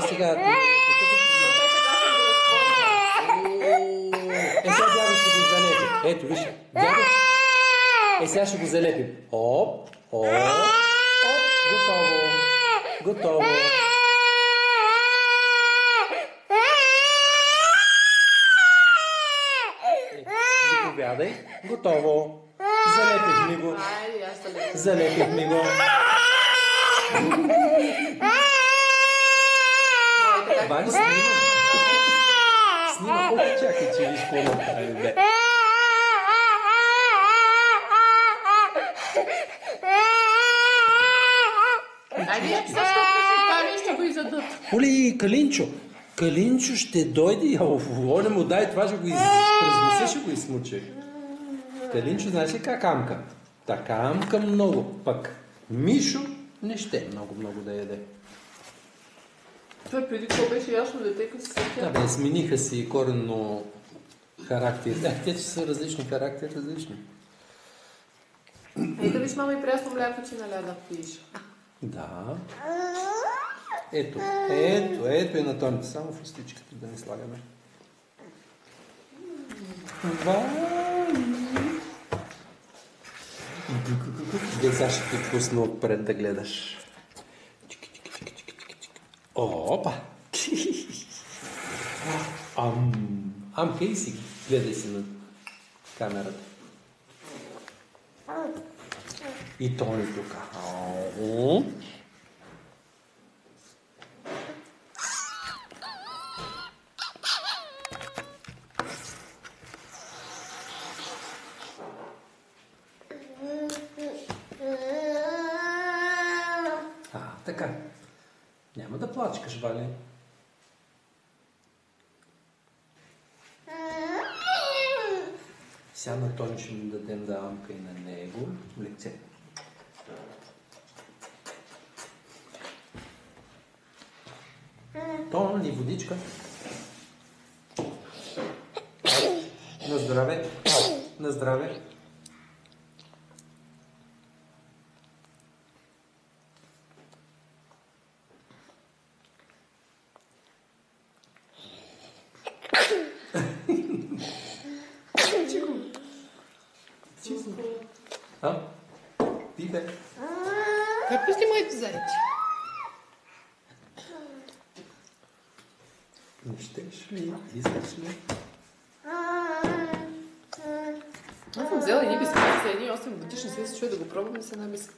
сега... сега дядо ще го залепи. Ето, виж. Дядо. Сега ще го залепим. Оп, оп, оп. Готово. Готово. Заповядай. Готово. Залепихме го. Залепихме го. Вали, снима. Снима, колко чакай, че виж какво направи, бе. Айде, защо кажи, ще го изядат? Оли, Калинчо ще дойде, оля му дай това, ще го през носа ще го измуче. Калинчо, знаеш ли как амка? Така амка много, пък Мишо не ще много да яде. Той преди какво беше ясно дете, като се сетя? Да, бе, смениха си коренно характер. Да, те са различни характери, различни. Ей да виж, мама, и прясно мляко, че наля да пиеш. Да. Ето и на тоните. Само в устичката да не слагаме. Дай, сега ще те пусна отпред да гледаш. Опа! Кей си, гледай си на камерата. И Тони тук. Така. Няма да плачкаш, Вали. Сега на Тони ще му дадем да амка и на него лице. Тони, водичка. На здраве. На здраве. Ти бе. Как пусти моите зайчи? Не щеш ли? Искаш ли? Аз съм взела едни бисквити за едни 8 годишни, сега се чуя да го пробвам и се една бисквити.